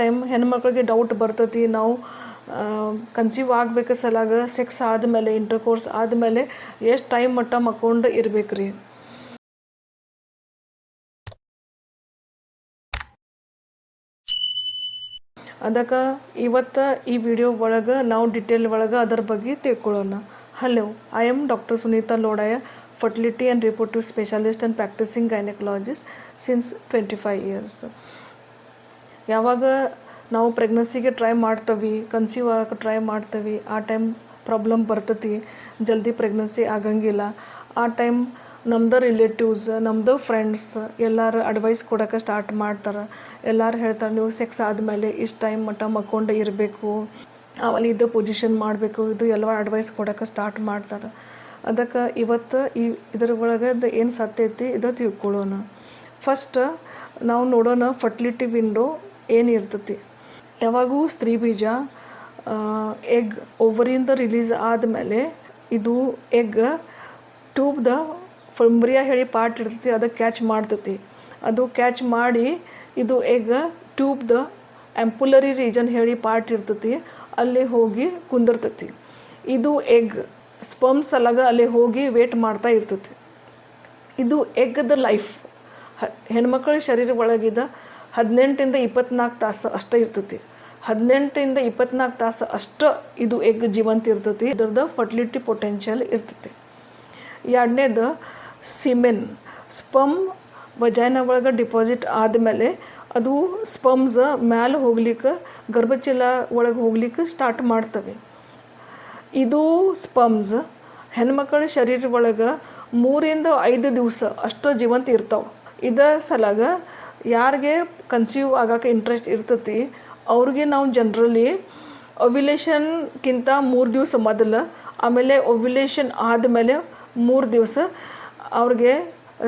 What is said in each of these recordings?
Time ಹೆಣ್ಮಕ್ಳಿಗೆ doubt ಬರ್ತೈತಿ, ನಾವು ಕನ್ಸೀವ್ ಆಗಬೇಕು ಸಲಾಗ ಸೆಕ್ಸ್ ಆದಮೇಲೆ ಇಂಟರ್ಕೋರ್ಸ್ ಆದಮೇಲೆ ಎಷ್ಟು ಟೈಮ್ ಮಟ್ಟ ಮಕ್ಕೊಂಡು ಇರ್ಬೇಕು ರೀ. ಅದಕ್ಕೆ ಇವತ್ತು ಈ ವಿಡಿಯೋ ಒಳಗೆ ನಾವು ಡಿಟೇಲ್ ಒಳಗೆ ಅದರ ಬಗ್ಗೆ ತಿಳ್ಕೊಳ್ಳೋಣ. Hello, I am doctor Sunita Lodaya, fertility and reproductive specialist and practicing gynecologist since 25 years. ಯಾವಾಗ ನಾವು ಪ್ರೆಗ್ನೆನ್ಸಿಗೆ ಟ್ರೈ ಮಾಡ್ತೀವಿ, ಕನ್ಸೀವ್ ಆಗಕ್ಕೆ ಟ್ರೈ ಮಾಡ್ತೀವಿ, ಆ ಟೈಮ್ ಪ್ರಾಬ್ಲಮ್ ಬರ್ತೈತಿ, ಜಲ್ದಿ ಪ್ರೆಗ್ನೆನ್ಸಿ ಆಗಂಗಿಲ್ಲ. ಆ ಟೈಮ್ ನಮ್ದು ರಿಲೇಟಿವ್ಸ್, ನಮ್ಮದು ಫ್ರೆಂಡ್ಸ್ ಎಲ್ಲರೂ ಅಡ್ವೈಸ್ ಕೊಡೋಕೆ ಸ್ಟಾರ್ಟ್ ಮಾಡ್ತಾರೆ. ಎಲ್ಲರೂ ಹೇಳ್ತಾರೆ, ನೀವು ಸೆಕ್ಸ್ ಆದಮೇಲೆ ಇಷ್ಟು ಟೈಮ್ ಮಟ್ಟ ಮಕ್ಕೊಂಡು ಇರಬೇಕು, ಆಮೇಲೆ ಇದು ಪೊಸಿಷನ್ ಮಾಡಬೇಕು, ಇದು ಎಲ್ಲ ಅಡ್ವೈಸ್ ಕೊಡೋಕೆ ಸ್ಟಾರ್ಟ್ ಮಾಡ್ತಾರೆ. ಅದಕ್ಕೆ ಇವತ್ತು ಇದರ ಒಳಗೆ ಏನು ಸತ್ಯ ಐತಿ ಇದು ತಿಳ್ಕೊಳ್ಳೋಣ. ಫಸ್ಟ್ ನಾವು ನೋಡೋಣ ಫರ್ಟಿಲಿಟಿ ವಿಂಡೋ ಏನು ಇರ್ತೈತಿ. ಯಾವಾಗೂ ಸ್ತ್ರೀ ಬೀಜ ಎಗ್ ಓವರಿಂದ ರಿಲೀಸ್ ಆದಮೇಲೆ ಇದು ಎಗ್ ಟ್ಯೂಬ್ದ ಫಂಬ್ರಿಯಾ ಹೇಳಿ ಪಾರ್ಟ್ ಇರ್ತೈತಿ, ಅದಕ್ಕೆ ಕ್ಯಾಚ್ ಮಾಡ್ತೈತಿ. ಅದು ಕ್ಯಾಚ್ ಮಾಡಿ ಇದು ಎಗ್ ಟ್ಯೂಬ್ದ ಆ್ಯಂಪುಲರಿ ರೀಜನ್ ಹೇಳಿ ಪಾರ್ಟ್ ಇರ್ತೈತಿ, ಅಲ್ಲಿ ಹೋಗಿ ಕುಂದಿರ್ತೈತಿ. ಇದು ಎಗ್ ಸ್ಪರ್ಮ್ಸ್ ಅಲಾಗ ಅಲ್ಲಿ ಹೋಗಿ ವೇಟ್ ಮಾಡ್ತಾ ಇರ್ತೈತಿ. ಇದು ಎಗ್ದ ಲೈಫ್ ಹೆಣ್ಮಕ್ಳ ಶರೀರ ಒಳಗಿದ 18 to 24 ತಾಸು ಅಷ್ಟೇ ಇರ್ತೈತಿ. 18 to 24 ತಾಸು ಅಷ್ಟು ಇದು ಎಗ್ ಜೀವಂತ ಇರ್ತೈತಿ. ಇದ್ರದ್ದು ಫರ್ಟಿಲಿಟಿ ಪೊಟೆನ್ಷಿಯಲ್ ಇರ್ತೈತಿ. ಎರಡನೇದು ಸಿಮೆನ್. ಸ್ಪರ್ಮ್ ವಜೈನ ಒಳಗೆ ಡಿಪಾಸಿಟ್ ಆದಮೇಲೆ ಅದು ಸ್ಪರ್ಮ್ಸ್ ಮ್ಯಾಲೆ ಹೋಗ್ಲಿಕ್ಕೆ ಗರ್ಭಚೀಲ ಒಳಗೆ ಹೋಗ್ಲಿಕ್ಕೆ ಸ್ಟಾರ್ಟ್ ಮಾಡ್ತವೆ. ಇದು ಸ್ಪರ್ಮ್ಸ್ ಹೆಣ್ಮಕ್ಳ ಶರೀರ ಒಳಗೆ 3 to 5 ದಿವಸ ಅಷ್ಟು ಜೀವಂತ ಇರ್ತಾವೆ. ಇದರ ಸಲಾಗ ಯಾರಿಗೆ ಕನ್ಸೀವ್ ಆಗೋಕ್ಕೆ ಇಂಟ್ರೆಸ್ಟ್ ಇರ್ತೈತಿ ಅವ್ರಿಗೆ ನಾವು ಜನ್ರಲಿ ಓವ್ಯುಲೇಷನ್ಗಿಂತ 3 ದಿವಸ ಮೊದಲು, ಆಮೇಲೆ ಓವ್ಯುಲೇಷನ್ ಆದಮೇಲೆ 3 ದಿವಸ ಅವ್ರಿಗೆ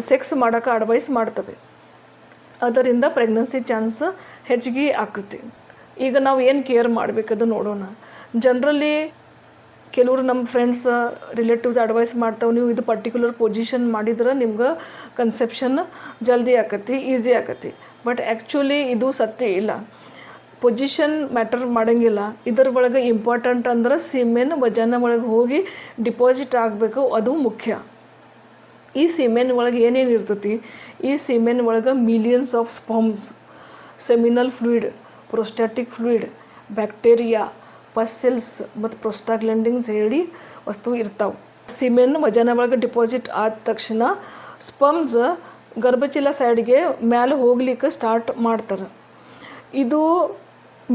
ಸೆಕ್ಸ್ ಮಾಡೋಕ್ಕೆ ಅಡ್ವೈಸ್ ಮಾಡ್ತವೆ. ಅದರಿಂದ ಪ್ರೆಗ್ನೆನ್ಸಿ ಚಾನ್ಸ್ ಹೆಚ್ಚಿಗೆ ಆಗ್ತೈತಿ. ಈಗ ನಾವು ಏನು ಕೇರ್ ಮಾಡಬೇಕದು ನೋಡೋಣ. ಜನ್ರಲಿ ಕೆಲವರು ನಮ್ಮ ಫ್ರೆಂಡ್ಸ್ ರಿಲೇಟಿವ್ಸ್ ಅಡ್ವೈಸ್ ಮಾಡ್ತಾವೆ, ನೀವು ಇದು ಪರ್ಟಿಕ್ಯುಲರ್ ಪೊಸಿಷನ್ ಮಾಡಿದ್ರೆ ನಿಮ್ಗೆ ಕನ್ಸೆಪ್ಷನ್ ಜಲ್ದಿ ಆಕತಿ, ಈಸಿ ಆಕತಿ. ಬಟ್ ಆ್ಯಕ್ಚುಲಿ ಇದು ಸತ್ಯ ಇಲ್ಲ. ಪೊಸಿಷನ್ ಮ್ಯಾಟರ್ ಮಾಡೋಂಗಿಲ್ಲ. ಇದರ ಒಳಗೆ ಇಂಪಾರ್ಟೆಂಟ್ ಅಂದ್ರೆ ಸಿಮೆನ್ ವಜನ ಒಳಗೆ ಹೋಗಿ ಡಿಪಾಸಿಟ್ ಆಗಬೇಕು, ಅದು ಮುಖ್ಯ. ಈ ಸಿಮೆನ್ ಒಳಗೆ ಏನೇನು ಇರ್ತೈತಿ, ಈ ಸಿಮೆನ್ ಒಳಗೆ millions of sperms, seminal fluid, prostatic fluid, bacteria, pus cells ಮತ್ತು ಪ್ರೋಸ್ಟಾಗ್ಲ್ಯಾಂಡಿನ್ಸ್ ಹೇಳಿ ವಸ್ತು ಇರ್ತಾವೆ. ಸಿಮೆನ್ ವಜನ ಒಳಗೆ ಡಿಪಾಸಿಟ್ ಆದ ತಕ್ಷಣ ಸ್ಪರ್ಮ್ಸ್ ಗರ್ಭಚೀಲ ಸೈಡ್ಗೆ ಮ್ಯಾಲೆ ಹೋಗ್ಲಿಕ್ಕೆ ಸ್ಟಾರ್ಟ್ ಮಾಡ್ತಾರೆ. ಇದು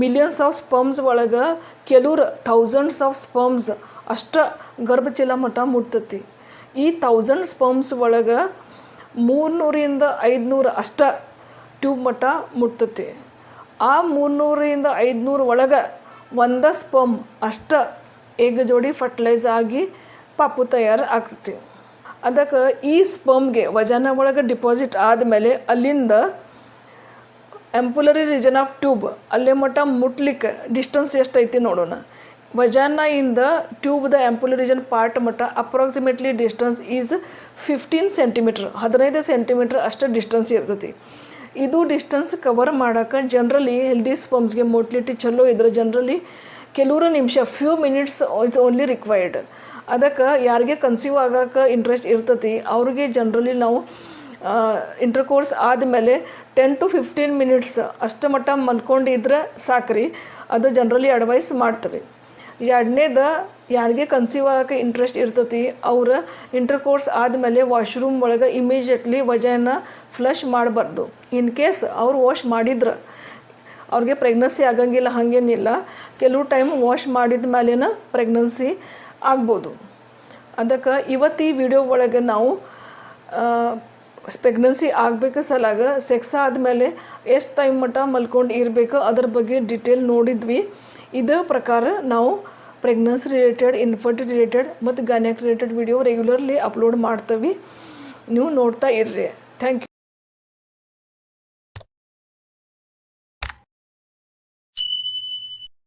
ಮಿಲಿಯನ್ಸ್ ಆಫ್ ಸ್ಪರ್ಮ್ಸ್ ಒಳಗೆ ಕೆಲವ್ರು ಥೌಸಂಡ್ಸ್ ಆಫ್ ಸ್ಪರ್ಮ್ಸ್ ಅಷ್ಟು ಗರ್ಭಚೀಲ ಮಟ್ಟ ಮುಟ್ತತಿ. ಈ 1000 ಸ್ಪರ್ಮ್ಸ್ ಒಳಗೆ 300 to 500 ಅಷ್ಟ ಟ್ಯೂಬ್ ಮಟ್ಟ ಮುಟ್ತತಿ. ಆ 300 to 500 ಒಳಗೆ ಒಂದು ಸ್ಪರ್ಮ್ ಅಷ್ಟ ಎಗ್ ಜೋಡಿ ಫರ್ಟಿಲೈಸ್ ಆಗಿ ಪಾಪು ತಯಾರು ಆಗ್ತೈತಿ. ಅದಕ್ಕೆ ಈ ಸ್ಪರ್ಮ್ಗೆ ವಜನ ಒಳಗೆ ಡಿಪಾಸಿಟ್ ಆದಮೇಲೆ ಅಲ್ಲಿಂದ ಆ್ಯಂಪುಲರಿ ರೀಜನ್ ಆಫ್ ಟ್ಯೂಬ್ ಅಲ್ಲೇ ಮಟ್ಟ ಮುಟ್ಲಿಕ್ಕೆ ಡಿಸ್ಟೆನ್ಸ್ ಎಷ್ಟೈತಿ ನೋಡೋಣ. ವಜಾನಿಂದ ಟ್ಯೂಬ್ದ ಆ್ಯಂಪುಲರಿ ರೀಜನ್ ಪಾರ್ಟ್ ಮಟ್ಟ approximately distance is 15 centimetre, 15 centimetre ಅಷ್ಟು ಡಿಸ್ಟೆನ್ಸ್ ಇರ್ತೈತಿ. ಇದು ಡಿಸ್ಟೆನ್ಸ್ ಕವರ್ ಮಾಡೋಕೆ ಜನ್ರಲಿ ಹೆಲ್ದಿ ಸ್ಪರ್ಮ್ಸ್ಗೆ ಮೋಟಿಲಿಟಿ ಚಲೋ ಇದ್ರೆ ಜನ್ರಲಿ ಕೆಲವರು ನಿಮಿಷ few minutes is only required. ಅದಕ್ಕೆ ಯಾರಿಗೆ ಕನ್ಸೀವ್ ಆಗೋಕ್ಕೆ ಇಂಟ್ರೆಸ್ಟ್ ಇರ್ತೈತಿ ಅವ್ರಿಗೆ ಜನ್ರಲಿ ನಾವು ಇಂಟರ್ಕೋರ್ಸ್ ಆದಮೇಲೆ 10 to 15 minutes ಅಷ್ಟು ಮಟ್ಟ ಮಲ್ಕೊಂಡಿದ್ರೆ ಸಾಕ್ರಿ, ಅದು ಜನ್ರಲಿ ಅಡ್ವೈಸ್ ಮಾಡ್ತವೆ. ಎರಡನೇದು ಯಾರಿಗೆ ಕನ್ಸೀವ್ ಆಗೋಕ್ಕೆ ಇಂಟ್ರೆಸ್ಟ್ ಇರ್ತೈತಿ ಅವ್ರು ಇಂಟರ್ಕೋರ್ಸ್ ಆದಮೇಲೆ ವಾಶ್ರೂಮ್ ಒಳಗೆ ಇಮಿಡಿಯೇಟ್ಲಿ ವಜನ ಫ್ಲಶ್ ಮಾಡಬಾರ್ದು. ಇನ್ ಕೇಸ್ ಅವ್ರು ವಾಶ್ ಮಾಡಿದ್ರೆ ಅವ್ರಿಗೆ ಪ್ರೆಗ್ನೆನ್ಸಿ ಆಗಂಗಿಲ್ಲ, ಹಾಗೇನಿಲ್ಲ. ಕೆಲವು ಟೈಮ್ ವಾಶ್ ಮಾಡಿದ ಮೇಲೇನ ಪ್ರೆಗ್ನೆನ್ಸಿ ಆಗ್ಬೋದು. ಅದಕ್ಕೆ ಇವತ್ತು ಈ ವಿಡಿಯೋ ಒಳಗೆ ನಾವು ಪ್ರೆಗ್ನೆನ್ಸಿ ಆಗಬೇಕು ಸಲಾಗ ಸೆಕ್ಸ್ ಆದಮೇಲೆ ಎಷ್ಟು ಟೈಮ್ ಮಟ್ಟ ಮಲ್ಕೊಂಡು ಇರಬೇಕು ಅದ್ರ ಬಗ್ಗೆ ಡಿಟೇಲ್ ನೋಡಿದ್ವಿ. ಇದೇ ಪ್ರಕಾರ ನಾವು ಪ್ರೆಗ್ನೆನ್ಸಿ ರಿಲೇಟೆಡ್, ಇನ್ಫರ್ಟಿಲಿಟಿ ರಿಲೇಟೆಡ್ ಮತ್ತು gynaec related video regularly upload ಮಾಡ್ತೀವಿ. ನೀವು ನೋಡ್ತಾ ಇರ್ರಿ. Thank you.